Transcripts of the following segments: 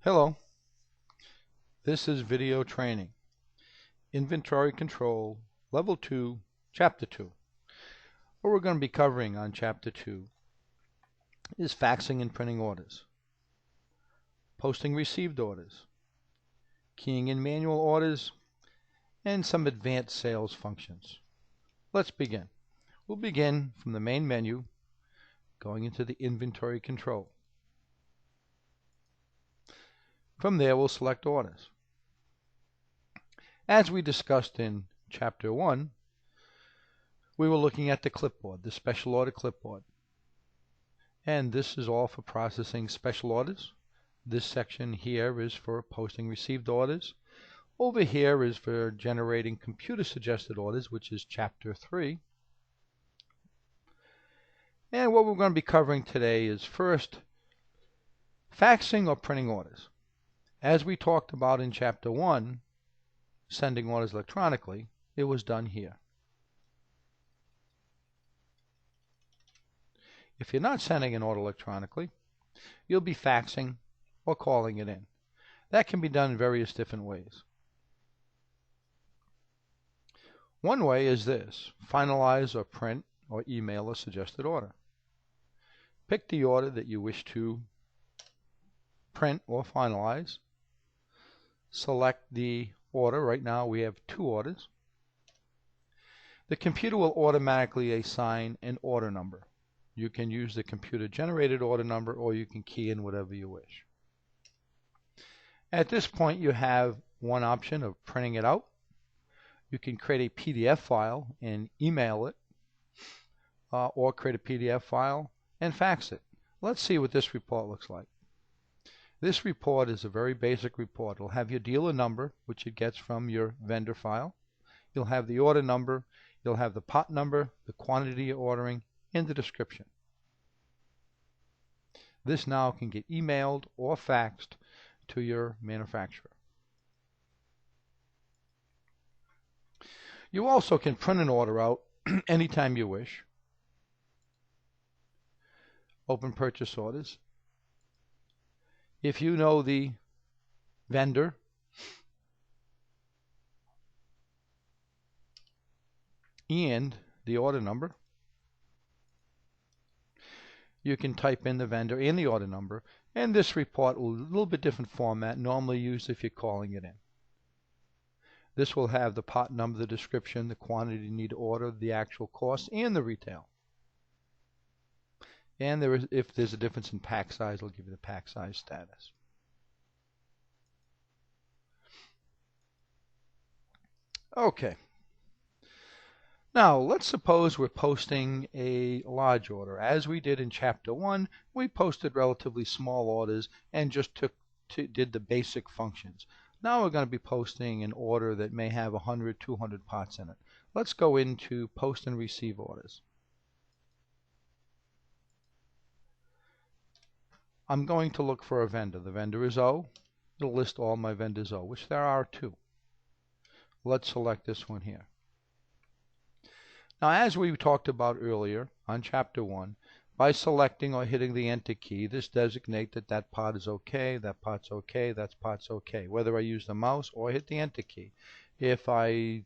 Hello, this is video training, inventory control, level 2, chapter 2. What we're going to be covering on chapter 2 is faxing and printing orders, posting received orders, keying in manual orders, and some advanced sales functions. Let's begin. We'll begin from the main menu, going into the inventory control. From there, we'll select orders. As we discussed in chapter 1, we were looking at the clipboard, the special order clipboard. And this is all for processing special orders. This section here is for posting received orders. Over here is for generating computer suggested orders, which is chapter 3. And what we're going to be covering today is first, faxing or printing orders. As we talked about in chapter 1, sending orders electronically, it was done here. If you're not sending an order electronically, you'll be faxing or calling it in. That can be done in various different ways. One way is this: finalize or print or email a suggested order. Pick the order that you wish to print or finalize. Select the order. Right now we have 2 orders. The computer will automatically assign an order number. You can use the computer generated order number, or you can key in whatever you wish. At this point, you have one option of printing it out. You can create a PDF file and email it, or create a PDF file and fax it. Let's see what this report looks like. This report is a very basic report. It'll have your dealer number, which it gets from your vendor file. You'll have the order number. You'll have the pot number, the quantity you're ordering, and the description. This now can get emailed or faxed to your manufacturer. You also can print an order out anytime you wish. Open purchase orders. If you know the vendor, and the order number, you can type in the vendor and the order number, and this report will a little bit different format, normally used if you're calling it in. This will have the pot number, the description, the quantity you need to order, the actual cost, and the retail. And if there's a difference in pack size, it'll give you the pack size status. Okay. Now, let's suppose we're posting a large order. As we did in chapter 1, we posted relatively small orders and just did the basic functions. Now we're going to be posting an order that may have 100, 200 pots in it. Let's go into post and receive orders. I'm going to look for a vendor. The vendor is O. It'll list all my vendors O, which there are 2. Let's select this one here. Now, as we talked about earlier on chapter 1, by selecting or hitting the enter key, this designates that that pot is okay, that pot's okay, that pot's okay, whether I use the mouse or hit the enter key. If I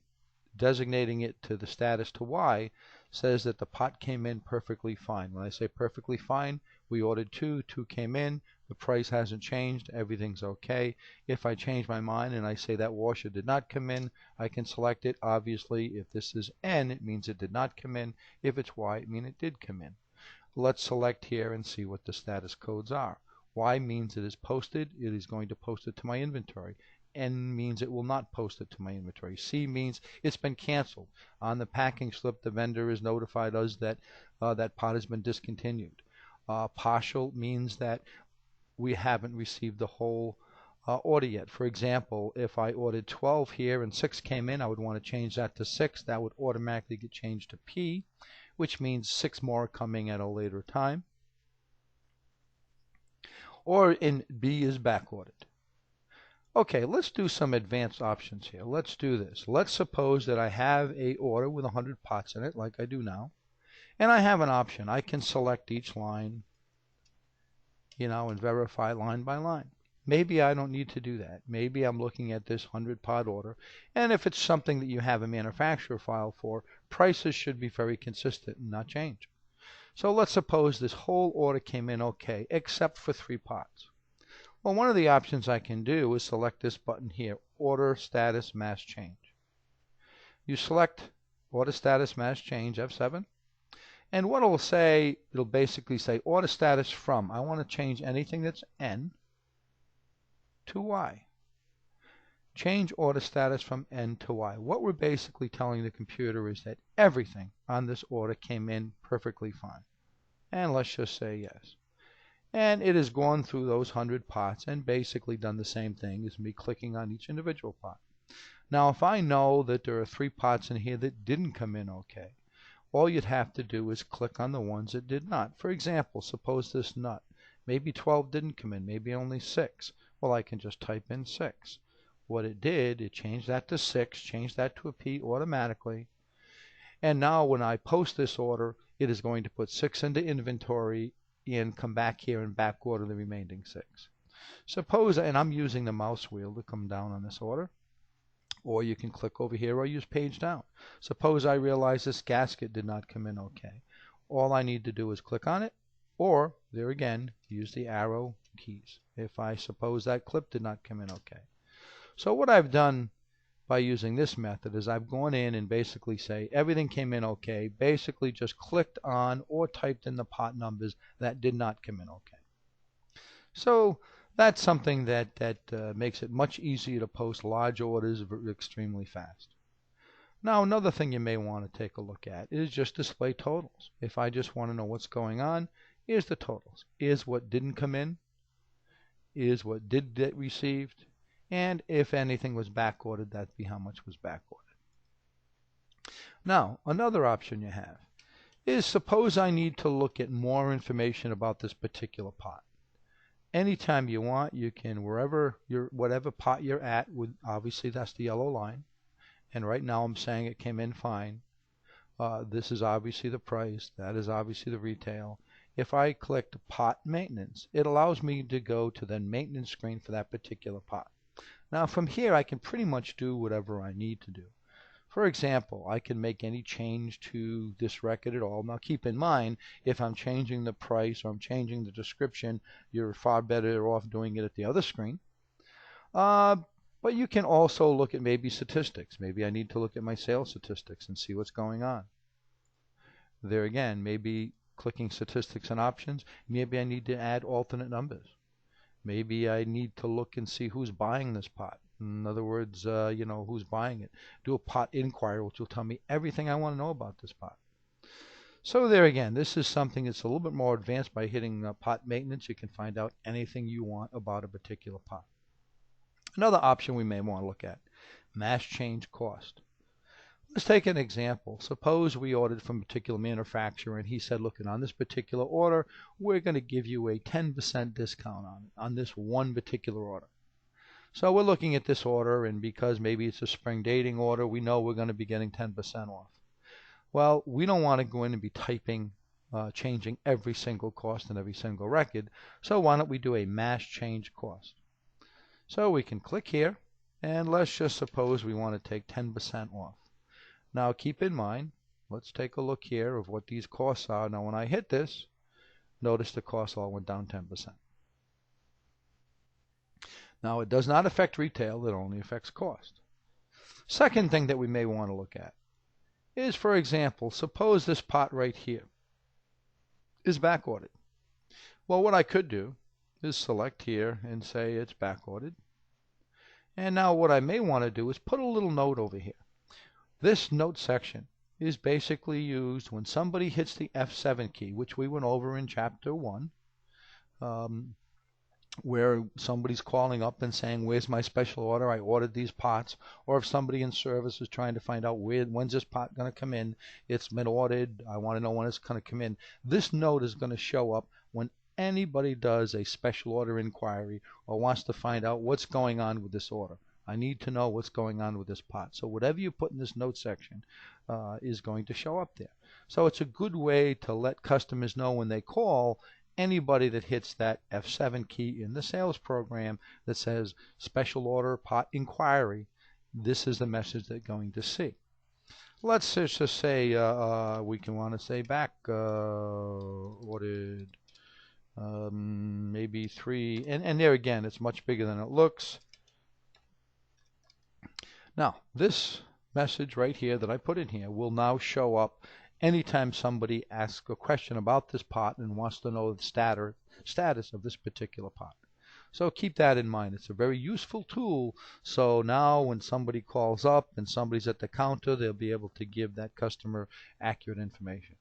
designating it to the status to Y, says that the pot came in perfectly fine. When I say perfectly fine, we ordered 2, 2 came in, the price hasn't changed, everything's okay. If I change my mind and I say that washer did not come in, I can select it. Obviously, if this is N, it means it did not come in. If it's Y, it means it did come in. Let's select here and see what the status codes are. Y means it is posted. It is going to post it to my inventory. N means it will not post it to my inventory. C means it's been canceled. On the packing slip, the vendor has notified us that that pot has been discontinued. Partial means that we haven't received the whole order yet. For example, if I ordered 12 here and 6 came in, I would want to change that to 6. That would automatically get changed to P, which means 6 more are coming at a later time. Or in B is back ordered. Okay, let's do some advanced options here. Let's do this. Let's suppose that I have a order with 100 pots in it, like I do now, and I have an option. I can select each line, and verify line by line. Maybe I don't need to do that. Maybe I'm looking at this 100-pot order, and if it's something that you have a manufacturer file for, prices should be very consistent and not change. So let's suppose this whole order came in okay, except for 3 pots. Well, one of the options I can do is select this button here, Order Status Mass Change. You select Order Status Mass Change, F7, and what it'll say, it'll basically say Order Status from. I want to change anything that's N to Y. Change order status from N to Y. What we're basically telling the computer is that everything on this order came in perfectly fine. And let's just say yes. And it has gone through those 100 pots and basically done the same thing as me clicking on each individual pot. Now, if I know that there are 3 pots in here that didn't come in okay, all you'd have to do is click on the ones that did not. For example, suppose this nut. Maybe 12 didn't come in, maybe only 6. Well, I can just type in 6. What it did, it changed that to 6, changed that to a P automatically. And now when I post this order, it is going to put 6 into inventory and come back here and back order the remaining 6. Suppose, and I'm using the mouse wheel to come down on this order, or you can click over here or use page down. Suppose I realize this gasket did not come in okay. All I need to do is click on it, or there again, use the arrow keys if I suppose that clip did not come in okay. So what I've done by using this method is I've gone in and basically say everything came in okay, basically just clicked on or typed in the pot numbers that did not come in okay. So that's something that makes it much easier to post large orders extremely fast. Now another thing you may want to take a look at is just display totals. If I just want to know what's going on, here's the totals. Here's what didn't come in, here's what did get received, and if anything was back ordered, that'd be how much was back ordered. Now, another option you have is suppose I need to look at more information about this particular pot. Anytime you want, you can, whatever pot you're at, obviously that's the yellow line, and right now I'm saying it came in fine. This is obviously the price, that is obviously the retail. If I click pot maintenance, it allows me to go to the maintenance screen for that particular pot. Now from here I can pretty much do whatever I need to do. For example, I can make any change to this record at all. Now keep in mind, if I'm changing the price or I'm changing the description, you're far better off doing it at the other screen. But you can also look at maybe statistics. Maybe I need to look at my sales statistics and see what's going on. There again, maybe clicking statistics and options, maybe I need to add alternate numbers. Maybe I need to look and see who's buying this pot. In other words, who's buying it. Do a pot inquiry, which will tell me everything I want to know about this pot. So there again, this is something that's a little bit more advanced. By hitting pot maintenance, you can find out anything you want about a particular pot. Another option we may want to look at, mass change cost. Let's take an example. Suppose we ordered from a particular manufacturer and he said, look, on this particular order, we're going to give you a 10% discount on this one particular order. So we're looking at this order, and because maybe it's a spring dating order, we know we're going to be getting 10% off. Well, we don't want to go in and be typing, changing every single cost and every single record, so why don't we do a mass change cost? So we can click here, and let's just suppose we want to take 10% off. Now keep in mind, let's take a look here of what these costs are. Now when I hit this, notice the costs all went down 10%. Now it does not affect retail, it only affects cost. Second thing that we may want to look at is, for example, suppose this pot right here is back ordered. Well, what I could do is select here and say it's back ordered. And now what I may want to do is put a little note over here. This note section is basically used when somebody hits the F7 key, which we went over in Chapter 1, where somebody's calling up and saying, where's my special order? I ordered these pots. Or if somebody in service is trying to find out when's this pot going to come in, it's been ordered, I want to know when it's going to come in. This note is going to show up when anybody does a special order inquiry or wants to find out what's going on with this order. I need to know what's going on with this pot. So whatever you put in this note section is going to show up there. So it's a good way to let customers know when they call anybody that hits that F7 key in the sales program that says special order pot inquiry, this is the message they're going to see. Let's just say we can want to say back ordered maybe 3, and there again it's much bigger than it looks. Now this message right here that I put in here will now show up anytime somebody asks a question about this pot and wants to know the status of this particular pot. So keep that in mind. It's a very useful tool. So now when somebody calls up and somebody's at the counter, they'll be able to give that customer accurate information.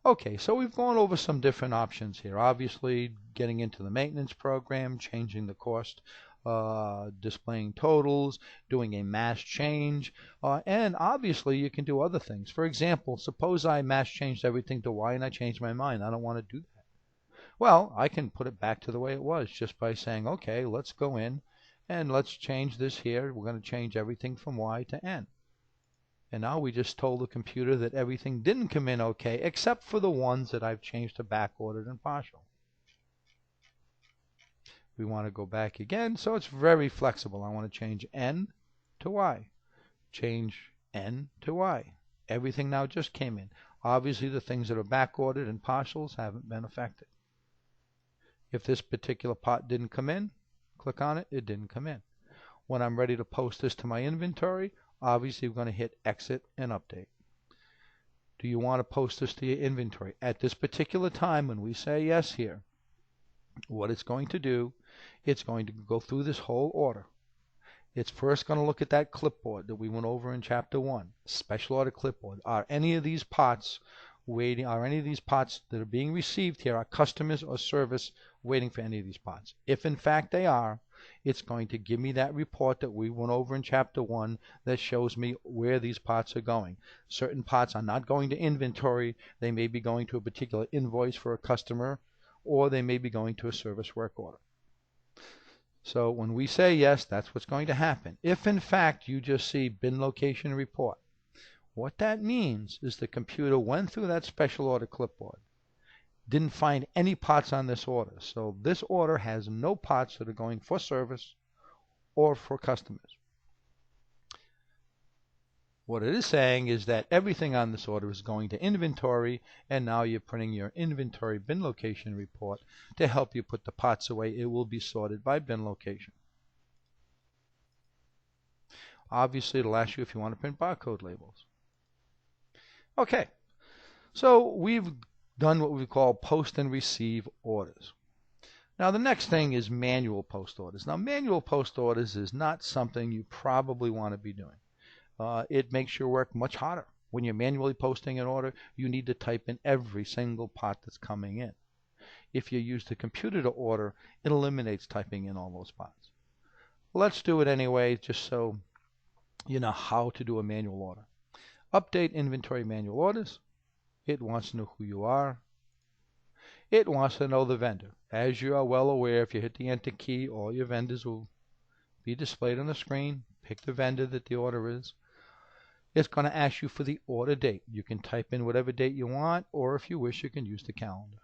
Okay, so we've gone over some different options here. Obviously, getting into the maintenance program, changing the cost, displaying totals, doing a mass change, and obviously you can do other things. For example, suppose I mass changed everything to Y and I changed my mind. I don't want to do that. Well, I can put it back to the way it was just by saying, okay, let's go in and let's change this here. We're going to change everything from Y to N. And now we just told the computer that everything didn't come in okay, except for the ones that I've changed to back ordered and partial. We want to go back again, so it's very flexible. I want to change N to Y. Change N to Y. Everything now just came in. Obviously, the things that are back ordered and partials haven't been affected. If this particular pot didn't come in, click on it, it didn't come in. When I'm ready to post this to my inventory, obviously we're going to hit exit and update. Do you want to post this to your inventory? At this particular time, when we say yes here, what it's going to do, it's going to go through this whole order. It's first going to look at that clipboard that we went over in chapter 1, special order clipboard. Are any of these pots waiting? Are any of these pots that are being received here, are customers or service waiting for any of these pots? If in fact they are, it's going to give me that report that we went over in chapter 1 that shows me where these pots are going. Certain pots are not going to inventory. They may be going to a particular invoice for a customer, or they may be going to a service work order. So when we say yes, that's what's going to happen. If in fact you just see bin location report, what that means is the computer went through that special order clipboard, didn't find any pots on this order. So this order has no pots that are going for service or for customers. What it is saying is that everything on this order is going to inventory, and now you're putting your inventory bin location report to help you put the pots away. It will be sorted by bin location. Obviously, it'll ask you if you want to print barcode labels. Okay, so we've done what we call post and receive orders. Now the next thing is manual post orders. Now manual post orders is not something you probably want to be doing. It makes your work much harder. When you're manually posting an order, you need to type in every single pot that's coming in. If you use the computer to order, it eliminates typing in all those pots. Let's do it anyway, just so you know how to do a manual order. Update inventory manual orders. It wants to know who you are. It wants to know the vendor. As you are well aware, if you hit the enter key, all your vendors will be displayed on the screen. Pick the vendor that the order is. It's going to ask you for the order date. You can type in whatever date you want, or if you wish, you can use the calendar.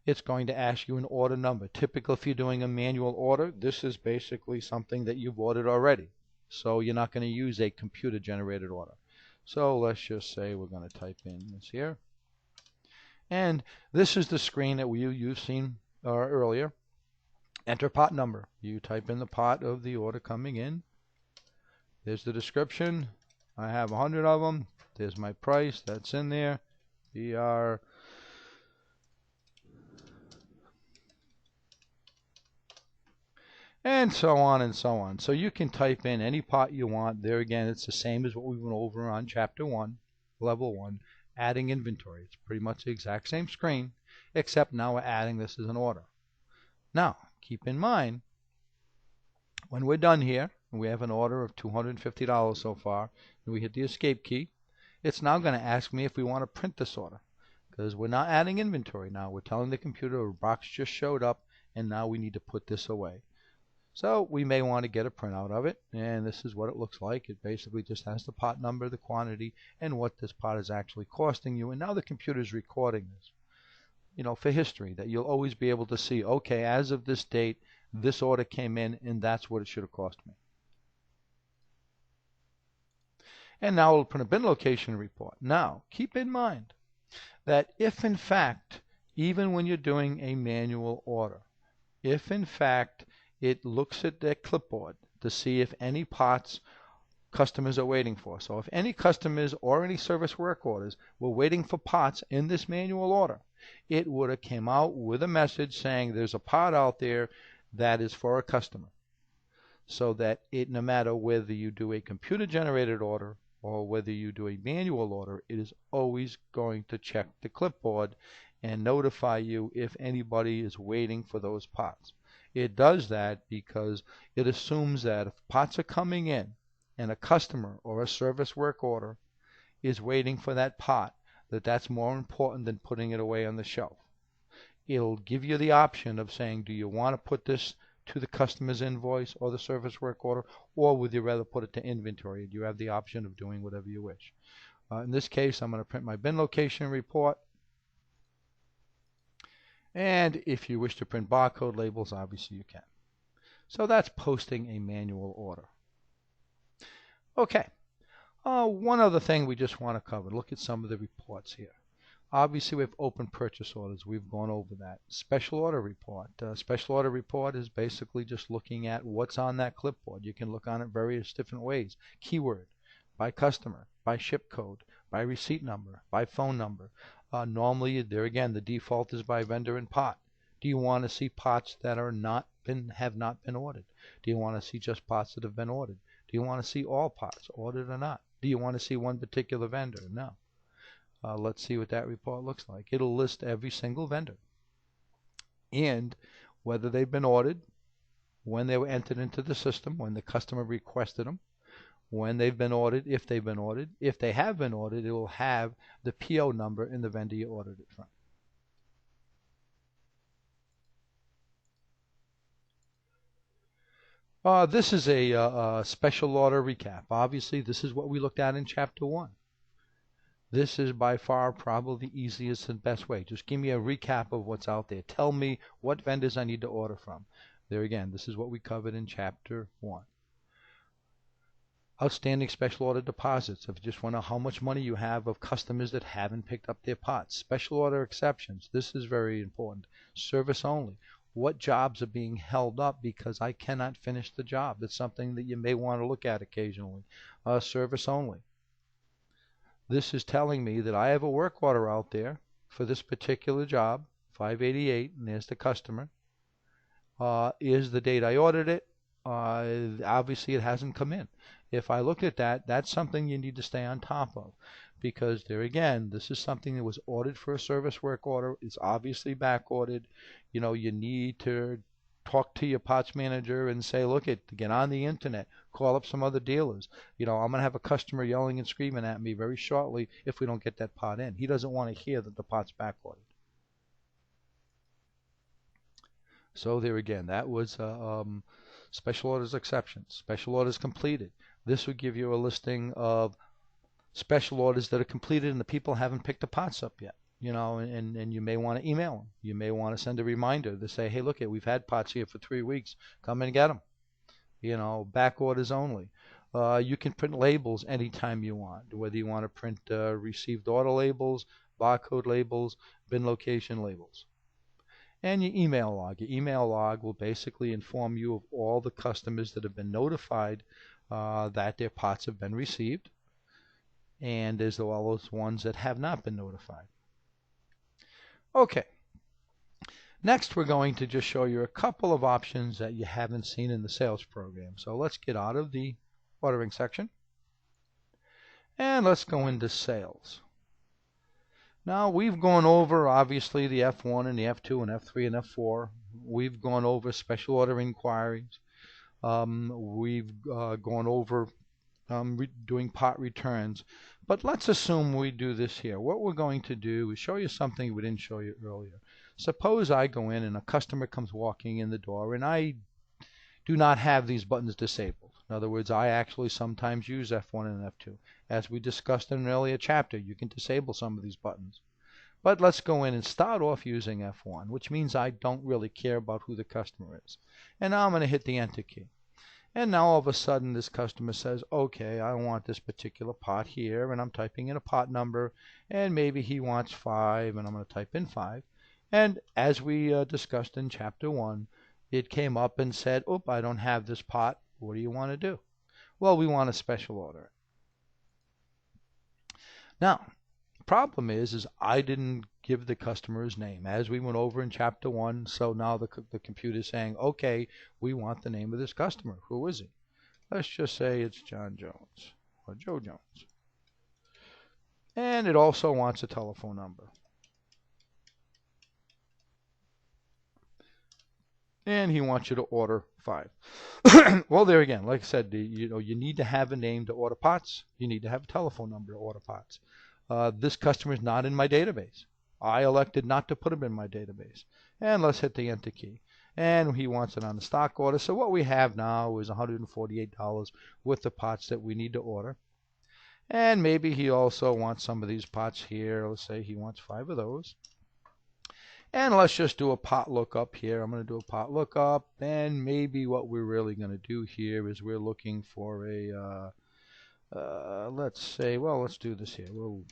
It's going to ask you an order number. Typically, if you're doing a manual order, this is basically something that you've ordered already. So you're not going to use a computer-generated order. So let's just say we're going to type in this here. And this is the screen that you've seen earlier. Enter pot number. You type in the pot of the order coming in. There's the description. I have 100 of them. There's my price. That's in there. BR. And so on and so on. So you can type in any pot you want. There again, it's the same as what we went over on chapter 1, level 1, adding inventory. It's pretty much the exact same screen, except now we're adding this as an order. Now, keep in mind, when we're done here, and we have an order of $250 so far, and we hit the escape key, it's now going to ask me if we want to print this order, because we're not adding inventory now. We're telling the computer a box just showed up, and now we need to put this away. So we may want to get a printout of it, and this is what it looks like. It basically just has the pot number, the quantity, and what this pot is actually costing you, and now the computer is recording this. for history, that you'll always be able to see, okay, as of this date, this order came in and that's what it should have cost me. And now we'll print a bin location report. Now, keep in mind that if in fact, even when you're doing a manual order, if in fact it looks at their clipboard to see if any parts customers are waiting for. So if any customers or any service work orders were waiting for parts in this manual order, it would have came out with a message saying there's a part out there that is for a customer. So that no matter whether you do a computer generated order or whether you do a manual order, it is always going to check the clipboard and notify you if anybody is waiting for those parts. It does that because it assumes that if parts are coming in and a customer or a service work order is waiting for that part, that's more important than putting it away on the shelf. It'll give you the option of saying, do you want to put this to the customer's invoice or the service work order, or would you rather put it to inventory? You have the option of doing whatever you wish. In this case, I'm going to print my bin location report. And if you wish to print barcode labels, obviously you can. So that's posting a manual order. Okay. One other thing we just want to cover. Look at some of the reports here. Obviously, we have open purchase orders. We've gone over that. Special order report. Special order report is basically just looking at what's on that clipboard. You can look on it various different ways. Keyword, by customer, by ship code, by receipt number, by phone number. Normally, there again, the default is by vendor and part. Do you want to see parts that have not been ordered? Do you want to see just parts that have been ordered? Do you want to see all parts, ordered or not? Do you want to see one particular vendor? No. Let's see what that report looks like. It'll list every single vendor and whether they've been ordered, when they were entered into the system, when the customer requested them, when they've been ordered, if they've been ordered. If they have been ordered, it will have the PO number and the vendor you ordered it from. This is a special order recap. Obviously, this is what we looked at in Chapter 1. This is by far probably the easiest and best way. Just give me a recap of what's out there. Tell me what vendors I need to order from. There again, this is what we covered in Chapter 1. Outstanding special order deposits. If you just want to know how much money you have of customers that haven't picked up their parts. Special order exceptions. This is very important. Service only. What jobs are being held up because I cannot finish the job? That's something that you may want to look at occasionally. Service only. This is telling me that I have a work order out there for this particular job, 588, and there's the customer. Is the date I ordered it. Obviously, it hasn't come in. If I look at that, that's something you need to stay on top of, because there again, this is something that was ordered for a service work order. It's obviously back ordered. You need to talk to your parts manager and say, look, get on the internet, call up some other dealers. I'm going to have a customer yelling and screaming at me very shortly if we don't get that part in. He doesn't want to hear that the part's back ordered. So there again, that was special orders exceptions. Special orders completed. This would give you a listing of special orders that are completed and the people haven't picked the parts up yet. And you may want to email them. You may want to send a reminder to say, hey, look, we've had parts here for 3 weeks. Come and get them. Back orders only. You can print labels anytime you want, whether you want to print received order labels, barcode labels, bin location labels. And your email log. Your email log will basically inform you of all the customers that have been notified that their parts have been received, and as well as ones that have not been notified. Okay. Next, we're going to just show you a couple of options that you haven't seen in the sales program. So let's get out of the ordering section, and let's go into sales. Now, we've gone over, obviously, the F1 and the F2 and F3 and F4. We've gone over special order inquiries. We've gone over doing part returns. But let's assume we do this here. What we're going to do is show you something we didn't show you earlier. Suppose I go in and a customer comes walking in the door and I do not have these buttons disabled. In other words, I actually sometimes use F1 and F2. As we discussed in an earlier chapter, you can disable some of these buttons. But let's go in and start off using F1, which means I don't really care about who the customer is. And now I'm going to hit the Enter key. And now all of a sudden this customer says, okay, I want this particular pot here, and I'm typing in a pot number, and maybe he wants 5, and I'm going to type in 5. And as we discussed in Chapter 1, it came up and said, oop, I don't have this pot. What do you want to do? Well, we want a special order. Now, the problem is I didn't give the customer his name as we went over in Chapter 1. So now the computer is saying, okay, we want the name of this customer. Who is he? Let's just say it's John Jones or Joe Jones. And it also wants a telephone number. And he wants you to order 5. Well, there again, like I said, you need to have a name to order pots. You need to have a telephone number to order pots. This customer is not in my database. I elected not to put him in my database. And let's hit the Enter key. And he wants it on the stock order. So what we have now is $148 worth of pots that we need to order. And maybe he also wants some of these pots here. Let's say he wants 5 of those. And let's just do a pot lookup here. I'm going to do a pot lookup. And maybe what we're really going to do here is we're looking for a, let's say, well, let's do this here. We'll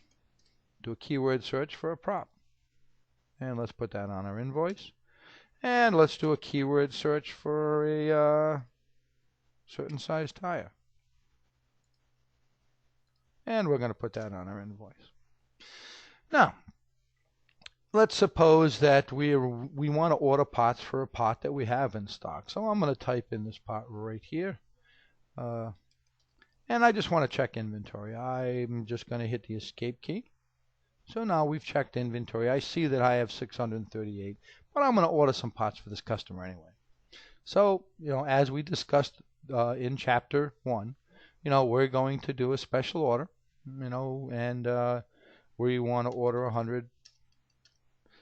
do a keyword search for a prop. And let's put that on our invoice. And let's do a keyword search for a certain size tire. And we're going to put that on our invoice. Now, let's suppose that we want to order pots for a pot that we have in stock. So I'm going to type in this pot right here. And I just want to check inventory. I'm just going to hit the escape key. So now we've checked inventory. I see that I have 638, but I'm going to order some pots for this customer anyway. So, as we discussed in Chapter 1, we're going to do a special order, and we want to order 100.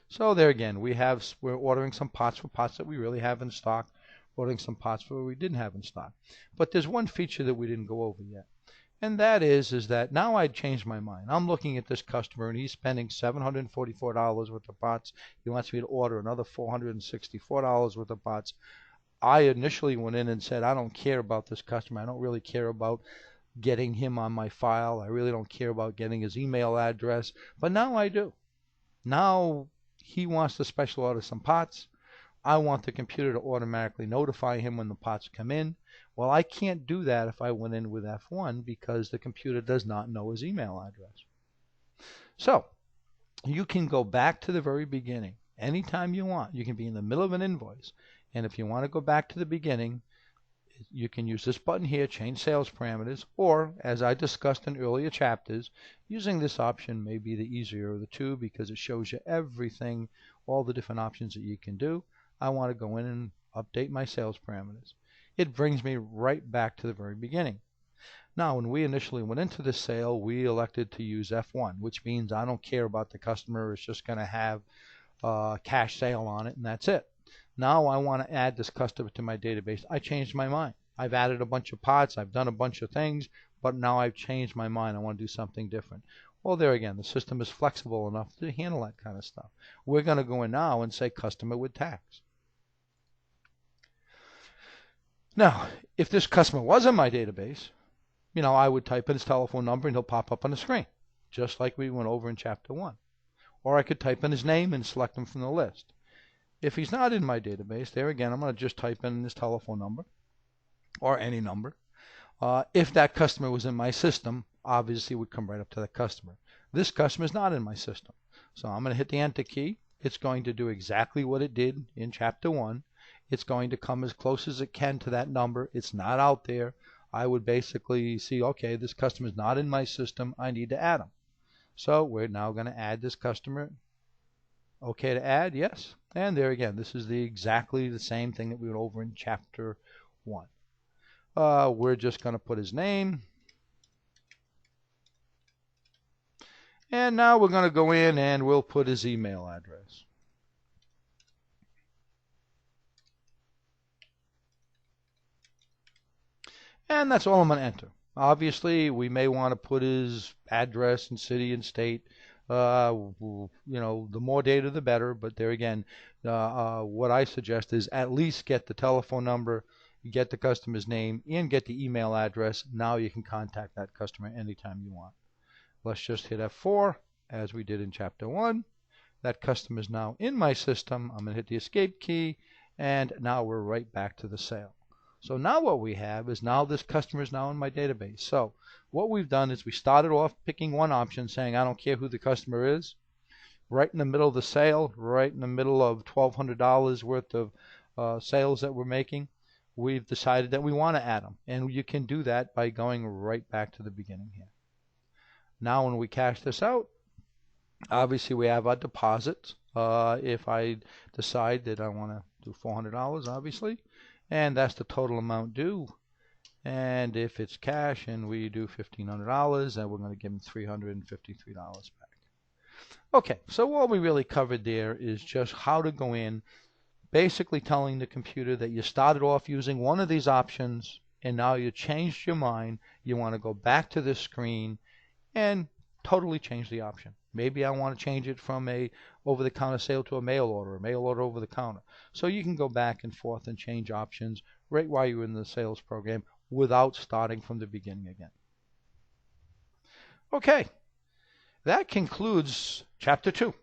So there again, we're ordering some pots for pots that we really have in stock, ordering some pots for what we didn't have in stock. But there's one feature that we didn't go over yet. And that is that now I'd changed my mind. I'm looking at this customer, and he's spending $744 worth of pots. He wants me to order another $464 worth of pots. I initially went in and said, I don't care about this customer. I don't really care about getting him on my file. I really don't care about getting his email address. But now I do. Now he wants to special order some pots. I want the computer to automatically notify him when the pots come in. Well, I can't do that if I went in with F1 because the computer does not know his email address. So you can go back to the very beginning anytime you want. You can be in the middle of an invoice, and if you want to go back to the beginning, you can use this button here, change sales parameters, or as I discussed in earlier chapters, using this option may be the easier of the two because it shows you everything, all the different options that you can do. I want to go in and update my sales parameters. It brings me right back to the very beginning. Now, when we initially went into this sale, we elected to use F1, which means I don't care about the customer. It's just going to have a cash sale on it, and that's it. Now I want to add this customer to my database. I changed my mind. I've added a bunch of pots. I've done a bunch of things, but now I've changed my mind. I want to do something different. Well, there again, the system is flexible enough to handle that kind of stuff. We're going to go in now and say customer with tax. Now, if this customer was in my database, I would type in his telephone number and he'll pop up on the screen, just like we went over in Chapter 1. Or I could type in his name and select him from the list. If he's not in my database, there again, I'm going to just type in his telephone number or any number. If that customer was in my system, obviously it would come right up to that customer. This customer is not in my system. So I'm going to hit the Enter key. It's going to do exactly what it did in Chapter 1. It's going to come as close as it can to that number. It's not out there. I would basically see, okay, this customer is not in my system. I need to add him. So we're now going to add this customer. Okay to add, yes. And there again, this is exactly the same thing that we went over in Chapter 1. We're just going to put his name. And now we're going to go in and we'll put his email address. And that's all I'm going to enter. Obviously, we may want to put his address and city and state. The more data, the better. But there again, what I suggest is at least get the telephone number, get the customer's name, and get the email address. Now you can contact that customer anytime you want. Let's just hit F4, as we did in Chapter 1. That customer is now in my system. I'm going to hit the escape key, and now we're right back to the sale. So now what we have is now this customer is now in my database. So what we've done is we started off picking one option, saying I don't care who the customer is. Right in the middle of the sale, right in the middle of $1,200 worth of sales that we're making, we've decided that we want to add them. And you can do that by going right back to the beginning here. Now when we cash this out, obviously we have our deposit. If I decide that I want to do $400, obviously, and that's the total amount due. And if it's cash and we do $1,500, then we're going to give them $353 back. Okay, so what we really covered there is just how to go in, basically telling the computer that you started off using one of these options and now you changed your mind. You want to go back to this screen and totally change the option. Maybe I want to change it from a over-the-counter sale to a mail order over the counter. So you can go back and forth and change options right while you're in the sales program without starting from the beginning again. Okay, that concludes Chapter 2.